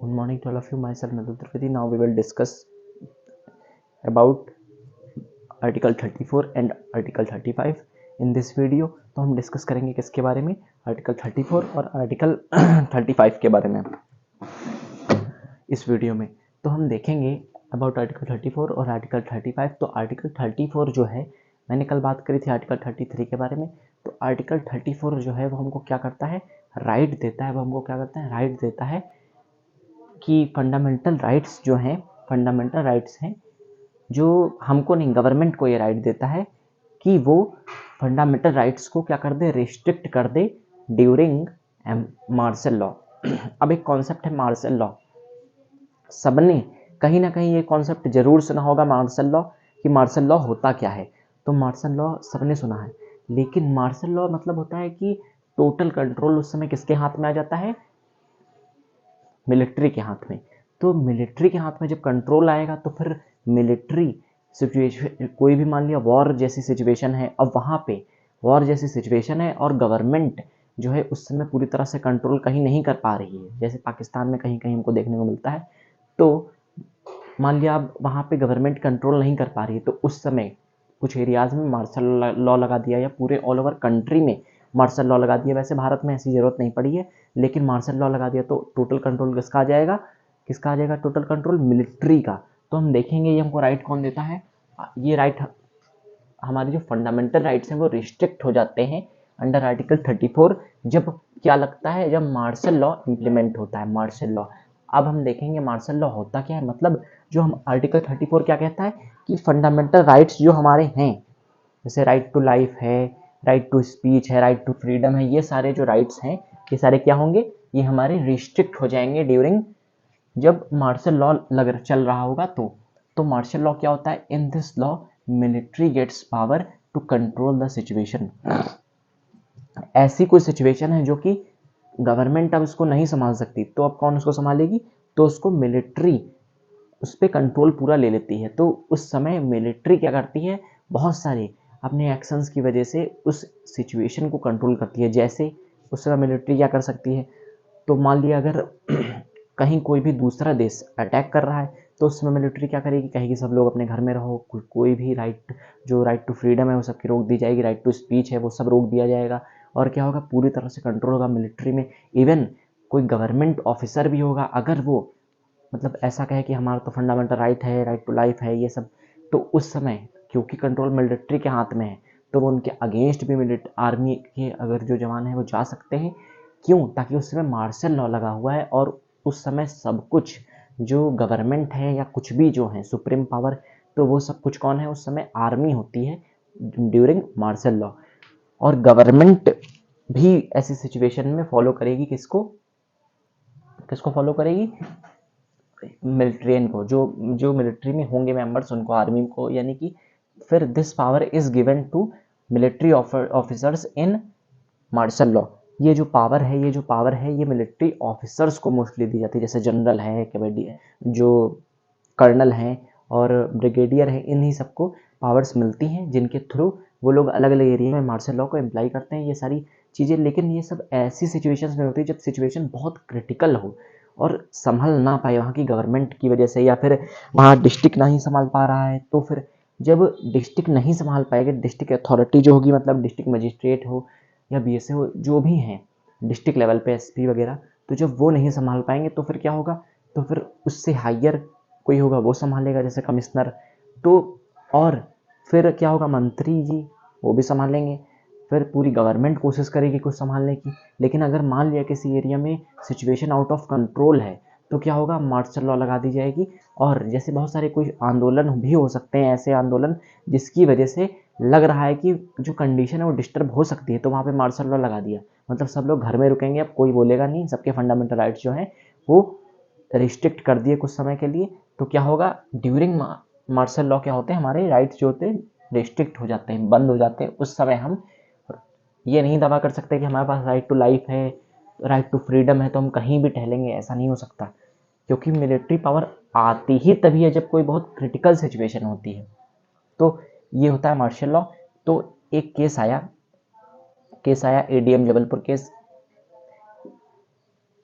Good morning to all of you. Myself Madhu Trivedi. Now we will discuss about Article 34 and Article 35 in this video. तो हम discuss करेंगे किसके बारे में, article 34 और article 35 के बारे में इस वीडियो में। तो हम देखेंगे अबाउट आर्टिकल 34 और आर्टिकल 35। तो आर्टिकल 34 जो है, मैंने कल बात करी थी आर्टिकल 33 के बारे में। तो आर्टिकल 34 जो है वो हमको क्या करता है, राइट देता है। वो हमको क्या करता है, राइट देता है कि फंडामेंटल राइट्स जो हैं, फंडामेंटल राइट्स हैं जो हमको नहीं, गवर्नमेंट को ये राइट देता है कि वो फंडामेंटल राइट्स को क्या कर दे, रिस्ट्रिक्ट कर दे ड्यूरिंग मार्शल लॉ। अब एक कॉन्सेप्ट है मार्शल लॉ, सबने कहीं ना कहीं ये कॉन्सेप्ट जरूर सुना होगा मार्शल लॉ, कि मार्शल लॉ होता क्या है। तो मार्शल लॉ सबने सुना है, लेकिन मार्शल लॉ मतलब होता है कि टोटल कंट्रोल उस समय किसके हाथ में आ जाता है, मिलिट्री के हाथ में। तो मिलिट्री के हाथ में जब कंट्रोल आएगा तो फिर मिलिट्री सिचुएशन, कोई भी मान लिया वॉर जैसी सिचुएशन है, अब वहाँ पे वॉर जैसी सिचुएशन है और गवर्नमेंट जो है उस समय पूरी तरह से कंट्रोल कहीं नहीं कर पा रही है, जैसे पाकिस्तान में कहीं कहीं हमको देखने को मिलता है। तो मान लिया अब वहाँ पे गवर्नमेंट कंट्रोल नहीं कर पा रही है, तो उस समय कुछ एरियाज में मार्शल लॉ लगा दिया, या पूरे ऑल ओवर कंट्री में मार्शल लॉ लगा दिया। वैसे भारत में ऐसी जरूरत नहीं पड़ी है, लेकिन मार्शल लॉ लगा दिया तो टोटल कंट्रोल किसका आ जाएगा, किसका आ जाएगा, टोटल कंट्रोल मिलिट्री का। तो हम देखेंगे ये हमको राइट कौन देता है, ये राइट हमारे जो फंडामेंटल राइट्स हैं वो रिस्ट्रिक्ट हो जाते हैं अंडर आर्टिकल 34, जब क्या लगता है, जब मार्शल लॉ इंप्लीमेंट होता है, मार्शल लॉ। अब हम देखेंगे मार्शल लॉ होता क्या है, मतलब जो हम आर्टिकल 34 क्या कहता है कि फंडामेंटल राइट्स जो हमारे हैं, जैसे राइट टू लाइफ है, राइट टू स्पीच है, राइट टू फ्रीडम है, ये सारे जो राइट्स हैं ये सारे क्या होंगे, ये हमारे रिस्ट्रिक्ट हो जाएंगे ड्यूरिंग जब मार्शल लॉ चल रहा होगा। तो मार्शल लॉ क्या होता है, in this law military gets power to control the situation. ऐसी कोई सिचुएशन है जो कि गवर्नमेंट अब उसको नहीं संभाल सकती, तो अब कौन उसको संभालेगी, तो उसको मिलिट्री उस पर कंट्रोल पूरा ले लेती है। तो उस समय मिलिट्री क्या करती है, बहुत सारे अपने एक्शंस की वजह से उस सिचुएशन को कंट्रोल करती है। जैसे उस समय मिलिट्री क्या कर सकती है, तो मान लिया अगर कहीं कोई भी दूसरा देश अटैक कर रहा है, तो उसमें मिलिट्री क्या करेगी, कहेगी सब लोग अपने घर में रहो, कोई भी राइट, जो राइट टू फ्रीडम है वो सबकी रोक दी जाएगी, राइट टू स्पीच है वो सब रोक दिया जाएगा। और क्या होगा, पूरी तरह से कंट्रोल होगा मिलिट्री में। इवन कोई गवर्नमेंट ऑफिसर भी होगा, अगर वो मतलब ऐसा कहे कि हमारा तो फंडामेंटल राइट है, राइट टू लाइफ है, ये सब, तो उस समय क्योंकि कंट्रोल मिलिट्री के हाथ में है, तो वो उनके अगेंस्ट भी आर्मी के अगर जो जवान है वो जा सकते हैं। क्यों, ताकि उस समय मार्शल लॉ लगा हुआ है और उस समय सब कुछ जो गवर्नमेंट है या कुछ भी जो है सुप्रीम पावर, तो वो सब कुछ कौन है, उस समय आर्मी होती है ड्यूरिंग मार्शल लॉ। और गवर्नमेंट भी ऐसी सिचुएशन में फॉलो करेगी किसको, किसको फॉलो करेगी, मिलिट्रियन को, जो जो मिलिट्री में होंगे मेंबर्स उनको, आर्मी को, यानी कि फिर this power is given to military officers in martial law. ये जो पावर है, ये जो पावर है, ये मिलिट्री ऑफिसर्स को मोस्टली दी जाती है, जैसे जनरल है, कमेडी है, जो कर्नल हैं और ब्रिगेडियर हैं, इन्हीं सबको पावर्स मिलती हैं जिनके थ्रू वो लोग अलग अलग एरिया में मार्शल लॉ को अप्लाई करते हैं, ये सारी चीज़ें। लेकिन ये सब ऐसी सिचुएशंस में होती है जब सिचुएशन बहुत क्रिटिकल हो और संभल ना पाए वहाँ की गवर्नमेंट की वजह से, या फिर वहाँ डिस्ट्रिक्ट नहीं संभाल पा रहा है। तो फिर जब डिस्ट्रिक्ट नहीं संभाल पाएगा, डिस्ट्रिक्ट अथॉरिटी जो होगी, मतलब डिस्ट्रिक्ट मजिस्ट्रेट हो या बीएसए हो, जो भी हैं डिस्ट्रिक्ट लेवल पे एसपी वगैरह, तो जब वो नहीं संभाल पाएंगे तो फिर क्या होगा, तो फिर उससे हायर कोई होगा वो संभालेगा, जैसे कमिश्नर। तो और फिर क्या होगा, मंत्री जी वो भी संभालेंगे, फिर पूरी गवर्नमेंट कोशिश करेगी कुछ संभालने की। लेकिन अगर मान लिया किसी एरिया में सिचुएशन आउट ऑफ कंट्रोल है, तो क्या होगा, मार्शल लॉ लगा दी जाएगी। और जैसे बहुत सारे कोई आंदोलन भी हो सकते हैं, ऐसे आंदोलन जिसकी वजह से लग रहा है कि जो कंडीशन है वो डिस्टर्ब हो सकती है, तो वहाँ पे मार्शल लॉ लगा दिया, मतलब सब लोग घर में रुकेंगे, अब कोई बोलेगा नहीं, सबके फंडामेंटल राइट्स जो हैं वो रिस्ट्रिक्ट कर दिए कुछ समय के लिए। तो क्या होगा, ड्यूरिंग मार्शल लॉ क्या होते हैं, हमारे राइट्स जो होते हैं रिस्ट्रिक्ट हो जाते हैं, बंद हो जाते हैं। उस समय हम ये नहीं दावा कर सकते कि हमारे पास राइट टू लाइफ है, राइट टू फ्रीडम है, तो हम कहीं भी टहलेंगे, ऐसा नहीं हो सकता, क्योंकि मिलिट्री पावर आती ही तभी है जब कोई बहुत क्रिटिकल सिचुएशन होती है। तो ये होता है मार्शल लॉ। तो एक केस आया एडीएम जबलपुर केस।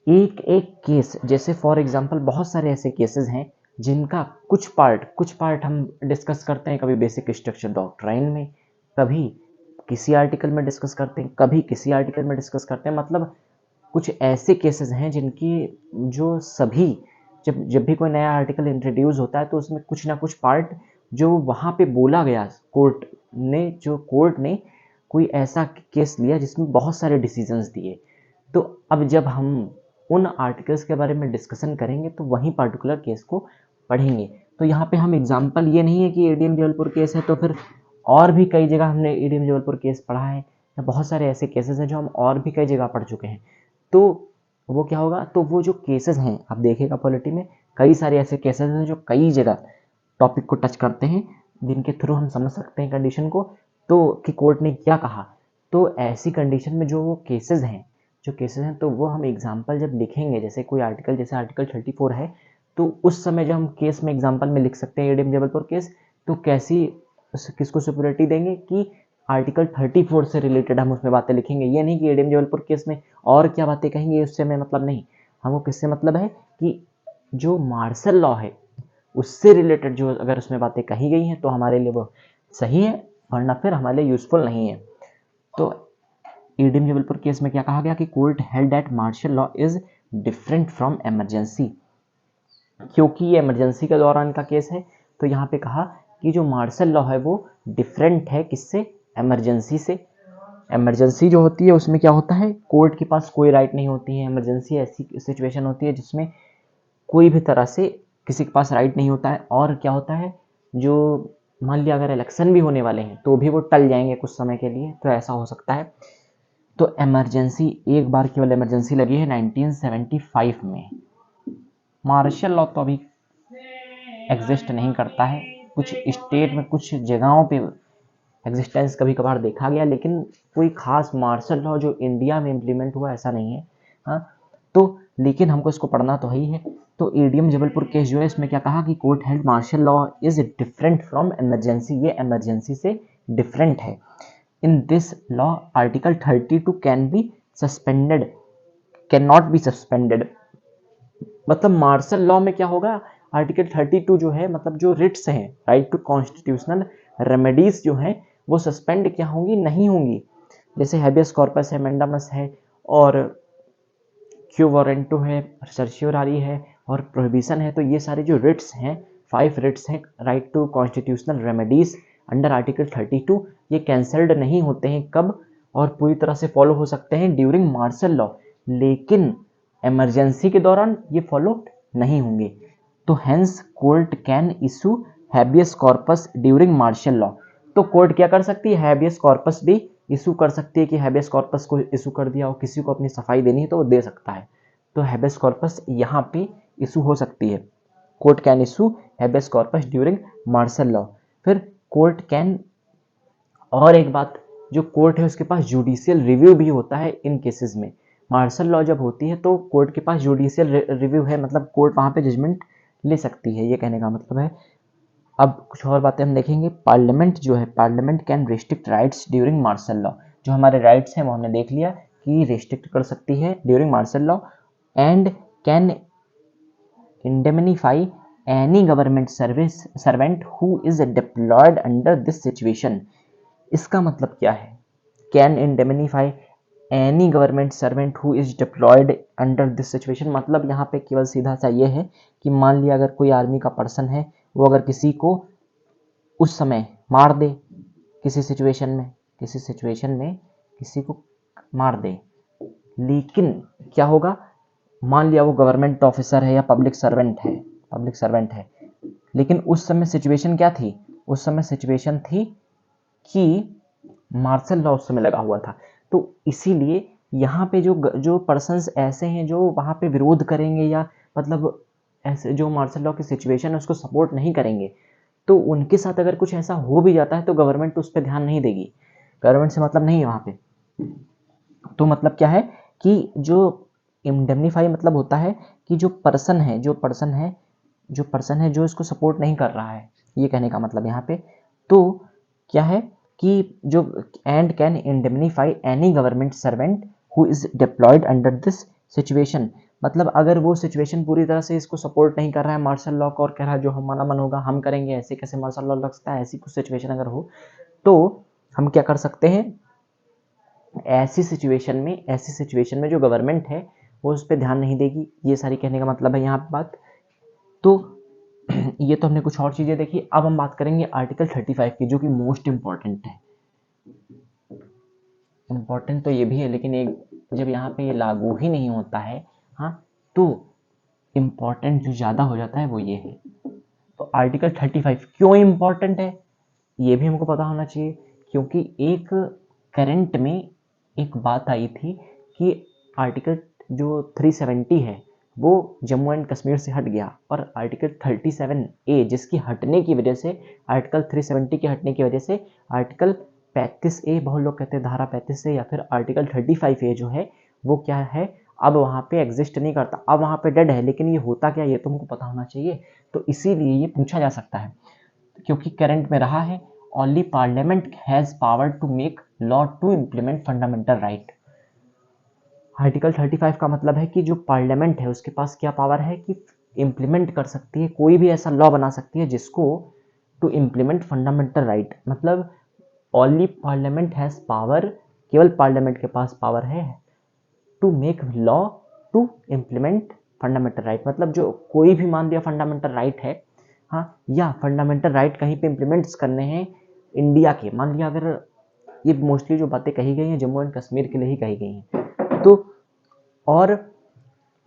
एक एक केस, जैसे फॉर एग्जांपल बहुत सारे ऐसे केसेस हैं जिनका कुछ पार्ट हम डिस्कस करते हैं, कभी बेसिक स्ट्रक्चर डॉक्ट्राइन में, कभी किसी आर्टिकल में डिस्कस करते हैं, कभी किसी आर्टिकल में डिस्कस करते हैं। मतलब कुछ ऐसे केसेस हैं जिनकी जो सभी जब भी कोई नया आर्टिकल इंट्रोड्यूस होता है तो उसमें कुछ ना कुछ पार्ट जो वहाँ पे बोला गया, कोर्ट ने कोई ऐसा केस लिया जिसमें बहुत सारे डिसीजंस दिए। तो अब जब हम उन आर्टिकल्स के बारे में डिस्कशन करेंगे तो वहीं पर्टिकुलर केस को पढ़ेंगे। तो यहाँ पे हम एग्जाम्पल, ये नहीं है कि एडीएम जबलपुर केस है तो फिर और भी कई जगह हमने एडीएम जबलपुर केस पढ़ा है, या बहुत सारे ऐसे केसेस हैं जो हम और भी कई जगह पढ़ चुके हैं। तो वो क्या होगा, तो वो जो केसेस हैं, आप देखिएगा पॉलिटी में कई सारे ऐसे केसेस हैं जो कई जगह टॉपिक को टच करते हैं, जिनके थ्रू हम समझ सकते हैं कंडीशन को, तो कि कोर्ट ने क्या कहा। तो ऐसी कंडीशन में जो केसेस हैं तो वो हम एग्जाम्पल जब लिखेंगे, जैसे कोई आर्टिकल, जैसे आर्टिकल 34 है, तो उस समय जब हम केस में एग्जाम्पल में लिख सकते हैं एडीएम जबलपुर केस, तो किसको सुपरिटी देंगे कि आर्टिकल 34 से रिलेटेड हम उसमें बातें लिखेंगे। ये नहीं कि एडीएम जबलपुर केस में और क्या बातें कहेंगे उससे हमें मतलब नहीं, हमको किससे मतलब है कि जो मार्शल लॉ है उससे रिलेटेड जो अगर उसमें बातें कही गई हैं तो हमारे लिए वो सही है, वरना फिर हमारे लिए यूजफुल नहीं है। तो एडीएम जबलपुर केस में क्या कहा गया कि court held that martial law is different from emergency, क्योंकि ये इमरजेंसी के दौरान का केस है। तो यहाँ पे कहा कि जो मार्शल लॉ है वो डिफरेंट है किससे, इमरजेंसी से। इमरजेंसी जो होती है उसमें क्या होता है, कोर्ट के पास कोई राइट नहीं होती है। इमरजेंसी ऐसी सिचुएशन होती है जिसमें कोई भी तरह से किसी के पास राइट नहीं होता है। और क्या होता है, जो मान लिया अगर इलेक्शन भी होने वाले हैं तो भी वो टल जाएंगे कुछ समय के लिए, तो ऐसा हो सकता है। तो इमरजेंसी, एक बार केवल इमरजेंसी लगी है 1975 में। मार्शल लॉ तो अभी एग्जिस्ट नहीं करता है, कुछ स्टेट में कुछ जगहों पे एग्जिस्टेंस कभी कभार देखा गया, लेकिन कोई खास मार्शल लॉ जो इंडिया में इम्प्लीमेंट हुआ ऐसा नहीं है। हाँ, तो लेकिन हमको इसको पढ़ना तो ही है। तो एडीएम जबलपुर केस जो है इसमें क्या कहा कि court held martial law is different from emergency, ये इमरजेंसी से डिफरेंट है। In this law article 32 can be suspended, can not be suspended. मतलब मार्शल लॉ में क्या होगा, आर्टिकल 32 जो है, मतलब जो रिट्स हैं, राइट टू कॉन्स्टिट्यूशनल रेमेडीज जो हैं वो सस्पेंड क्या होंगी, नहीं होंगी। जैसे हैबियस कॉर्पस है, मैंडामस है, और क्यू वारंटो है, सर्शियोरारी है, और प्रोहिबिशन है। तो ये सारे जो रिट्स हैं, 5 रिट्स हैं, right to constitutional remedies under article 32, ये कैंसल्ड नहीं होते हैं कब, और पूरी तरह से फॉलो हो सकते हैं ड्यूरिंग मार्शल लॉ, लेकिन इमरजेंसी के दौरान ये फॉलो नहीं होंगे। तो hence court can issue habeas corpus during martial law. तो कोर्ट क्या कर सकती है, हैबियस कॉर्पस भी इशू कर सकती है कि हैबियस कॉर्पस को इशू कर दिया और किसी को अपनी सफाई देनी है तो वो दे सकता है। तो हैबियस कॉर्पस यहाँ पे इशू हो सकती है। Court can issue habeas corpus during martial law. फिर कोर्ट कैन, और एक बात, जो कोर्ट है उसके पास जुडिशियल रिव्यू भी होता है इन केसेस में। मार्शल लॉ जब होती है तो कोर्ट के पास जुडिशियल रिव्यू है, मतलब कोर्ट वहाँ पे जजमेंट ले सकती है, ये कहने का मतलब है। अब कुछ और बातें हम देखेंगे। पार्लियामेंट जो है, parliament can restrict rights during martial law. जो हमारे राइट्स हैं वो हमने देख लिया कि रिस्ट्रिक्ट कर सकती है during martial law, and can indemnify any government servant who is deployed under this situation. इसका मतलब क्या है, can indemnify any government servant who is deployed under this situation. मतलब यहाँ पे केवल सीधा सा ये है कि मान लिया अगर कोई आर्मी का पर्सन है, वो अगर किसी को उस समय मार दे, किसी सिचुएशन में किसी को मार दे, लेकिन क्या होगा, मान लिया वो गवर्नमेंट ऑफिसर है या पब्लिक सर्वेंट है, लेकिन उस समय सिचुएशन क्या थी, उस समय सिचुएशन थी कि मार्शल लॉ उस समय लगा हुआ था। तो इसीलिए यहाँ पे जो पर्सन्स ऐसे हैं जो वहाँ पे विरोध करेंगे, या मतलब ऐसे जो मार्शल लॉ की सिचुएशन है उसको सपोर्ट नहीं करेंगे, तो उनके साथ अगर कुछ ऐसा हो भी जाता है तो गवर्नमेंट उस पर ध्यान नहीं देगी, गवर्नमेंट से मतलब नहीं है वहाँ पे। तो मतलब क्या है कि जो इंडेमनीफाई मतलब होता है कि जो पर्सन है जो इसको सपोर्ट नहीं कर रहा है, ये कहने का मतलब यहाँ पे। तो क्या है कि जो and can indemnify any government servant who is deployed under this situation. मतलब अगर वो सिचुएशन पूरी तरह से इसको सपोर्ट नहीं कर रहा है मार्शल लॉ को और कह रहा है जो हमारा मन होगा हम करेंगे, ऐसे कैसे मार्शल लॉ लग सकता है, ऐसी कुछ सिचुएशन अगर हो तो हम क्या कर सकते हैं, ऐसी सिचुएशन में जो गवर्नमेंट है वो उस पर ध्यान नहीं देगी। ये सारी कहने का मतलब है यहाँ पे बात। तो ये तो हमने कुछ और चीज़ें देखी। अब हम बात करेंगे आर्टिकल 35 की, जो कि मोस्ट इम्पॉर्टेंट है। इम्पॉर्टेंट तो ये भी है, लेकिन एक जब यहाँ पे ये लागू ही नहीं होता है, हाँ, तो इम्पॉर्टेंट जो ज़्यादा हो जाता है वो ये है। तो आर्टिकल 35 क्यों इम्पॉर्टेंट है ये भी हमको पता होना चाहिए, क्योंकि एक करंट में एक बात आई थी कि आर्टिकल जो 370 है वो जम्मू एंड कश्मीर से हट गया, और आर्टिकल 37A जिसकी हटने की वजह से, आर्टिकल 370 के हटने की वजह से आर्टिकल 35A, बहुत लोग कहते हैं धारा 35 से, या फिर आर्टिकल 35A जो है वो क्या है, अब वहाँ पे एग्जिस्ट नहीं करता, अब वहाँ पे डेड है। लेकिन ये होता क्या, ये तो हमको पता होना चाहिए। तो इसीलिए ये पूछा जा सकता है, क्योंकि करंट में रहा है only parliament has power to make law to implement fundamental right. Article 35 का मतलब है कि जो पार्लियामेंट है उसके पास क्या पावर है कि इम्प्लीमेंट कर सकती है, कोई भी ऐसा लॉ बना सकती है जिसको टू इम्प्लीमेंट फंडामेंटल राइट। मतलब ओनली पार्लियामेंट हैज़ पावर, केवल पार्लियामेंट के पास पावर है to make law to implement fundamental right. मतलब जो कोई भी मान लिया फंडामेंटल राइट है, हाँ, या फंडामेंटल राइट कहीं पे इम्प्लीमेंट्स करने हैं इंडिया के, मान लिया अगर ये मोस्टली जो बातें कही गई हैं जम्मू एंड कश्मीर के लिए ही कही गई हैं, तो और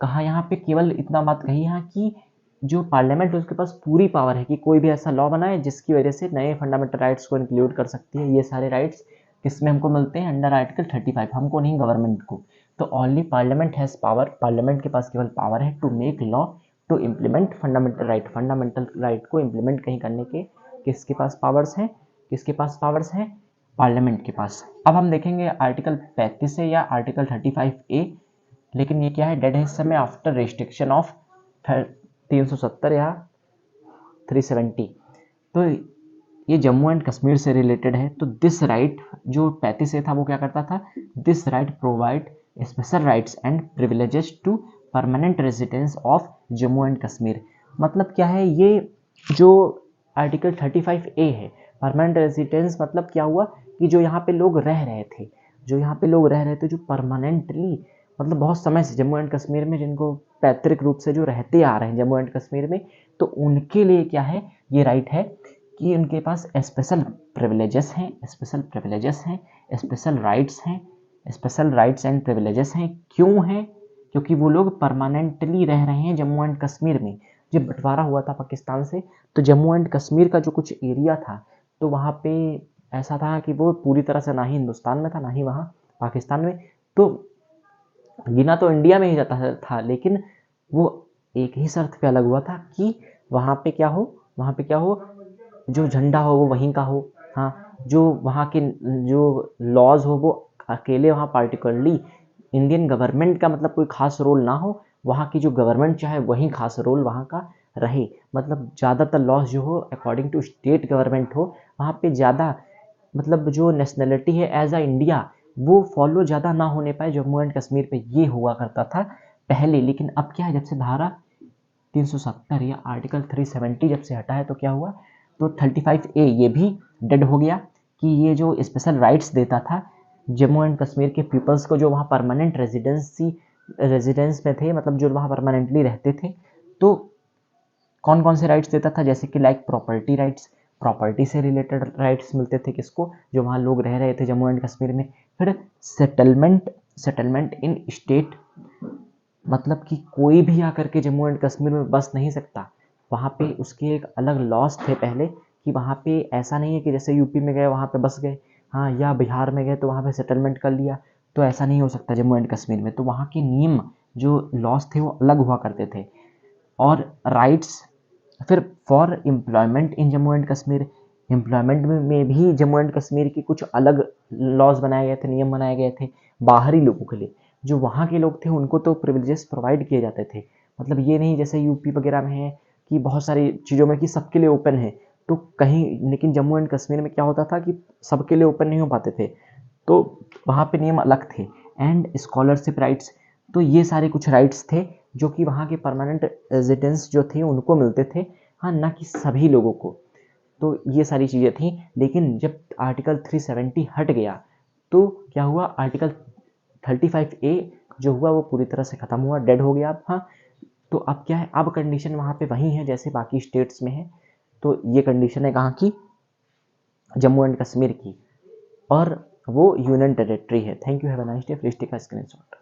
कहा यहाँ पे केवल इतना बात कही है कि जो पार्लियामेंट है उसके पास पूरी पावर है कि कोई भी ऐसा लॉ बनाए जिसकी वजह से नए फंडामेंटल राइट्स को इंक्लूड कर सकती है। ये सारे राइट्स किसमें हमको मिलते हैं, अंडर आर्टिकल 35, हमको नहीं, गवर्नमेंट को। तो only parliament has power, parliament के पास केवल पावर है to make law to implement fundamental right, fundamental right को इम्प्लीमेंट कहीं करने के किसके पास पावर्स हैं, किसके पास पावर्स हैं, पार्लियामेंट के पास। अब हम देखेंगे आर्टिकल 35 से या आर्टिकल 35A, लेकिन ये क्या है, डेड है इस समय आफ्टर रेस्ट्रिक्शन ऑफ 370 या 370। तो ये जम्मू एंड कश्मीर से रिलेटेड है। तो दिस राइट जो 35 से था वो क्या करता था, this right provide special rights and privileges to permanent residence of Jammu and Kashmir. मतलब क्या है, ये जो आर्टिकल 35A है, परमानेंट रेजिडेंस, मतलब क्या हुआ कि जो यहाँ पे लोग रह रहे थे, जो परमानेंटली, मतलब बहुत समय से जम्मू एंड कश्मीर में, जिनको पैतृक रूप से जो रहते आ रहे हैं जम्मू एंड कश्मीर में, तो उनके लिए क्या है, ये राइट है कि उनके पास स्पेशल प्रिविलेजेस हैं, स्पेशल राइट्स एंड प्रिविलेजेस हैं। क्यों हैं, क्योंकि वो लोग परमानेंटली रह रहे हैं जम्मू एंड कश्मीर में। जब बंटवारा हुआ था पाकिस्तान से, तो जम्मू एंड कश्मीर का जो कुछ एरिया था, तो वहाँ पे ऐसा था कि वो पूरी तरह से ना ही हिंदुस्तान में था ना ही वहाँ पाकिस्तान में, तो गिना तो इंडिया में ही जाता था, लेकिन वो एक ही शर्त पे अलग हुआ था कि वहाँ पे क्या हो, जो झंडा हो वो वहीं का हो, हाँ, जो वहाँ के जो लॉज हो वो अकेले वहाँ पार्टिकुलरली इंडियन गवर्नमेंट का मतलब कोई खास रोल ना हो, वहाँ की जो गवर्नमेंट चाहे वहीं खास रोल वहाँ का रहे। मतलब ज़्यादातर लॉज जो हो अकॉर्डिंग टू स्टेट गवर्नमेंट हो, वहाँ पे ज़्यादा, मतलब जो नेशनलिटी है एज अ इंडिया वो फॉलो ज़्यादा ना होने पाए जम्मू एंड कश्मीर पे, ये हुआ करता था पहले। लेकिन अब क्या है, जब से धारा 370 या आर्टिकल 370 जब से हटा है, तो क्या हुआ, तो 35A ये भी डेड हो गया कि ये जो स्पेशल राइट्स देता था जम्मू एंड कश्मीर के पीपल्स को, जो वहाँ परमानेंट रेजिडेंस में थे, मतलब जो वहाँ परमानेंटली रहते थे, तो कौन कौन से राइट्स देता था, जैसे कि लाइक प्रॉपर्टी राइट्स, प्रॉपर्टी से रिलेटेड राइट्स मिलते थे किसको, जो वहाँ लोग रह रहे थे जम्मू एंड कश्मीर में। फिर सेटलमेंट इन स्टेट, मतलब कि कोई भी आकर के जम्मू एंड कश्मीर में बस नहीं सकता, वहाँ पे उसके एक अलग लॉस थे पहले कि वहाँ पे ऐसा नहीं है कि जैसे यूपी में गए वहाँ पे बस गए, हाँ, या बिहार में गए तो वहाँ पे सेटलमेंट कर लिया, तो ऐसा नहीं हो सकता जम्मू एंड कश्मीर में। तो वहाँ के नियम जो लॉस थे वो अलग हुआ करते थे। और राइट्स, फिर for employment in Jammu and Kashmir, employment में भी जम्मू एंड कश्मीर की कुछ अलग लॉज बनाए गए थे, नियम बनाए गए थे बाहरी लोगों के लिए। जो वहाँ के लोग थे उनको तो प्रिविलेजेस प्रोवाइड किए जाते थे, मतलब ये नहीं जैसे यूपी वगैरह में है कि बहुत सारी चीज़ों में कि सबके लिए ओपन है, तो कहीं, लेकिन जम्मू एंड कश्मीर में क्या होता था कि सबके लिए ओपन नहीं हो पाते थे, तो वहाँ पे नियम अलग थे। एंड स्कॉलरशिप राइट्स, तो ये सारे कुछ राइट्स थे जो कि वहाँ के परमानेंट रेजिडेंट्स जो थे उनको मिलते थे, हाँ, ना कि सभी लोगों को। तो ये सारी चीज़ें थी। लेकिन जब आर्टिकल 370 हट गया तो क्या हुआ, आर्टिकल 35A जो हुआ वो पूरी तरह से ख़त्म हुआ, डेड हो गया अब। हाँ, तो अब क्या है, अब कंडीशन वहाँ पे वही है जैसे बाकी स्टेट्स में है। तो ये कंडीशन है कहाँ की, जम्मू एंड कश्मीर की, और वो यूनियन टेरिटरी है। Thank you, have a nice day. Please take a screenshot.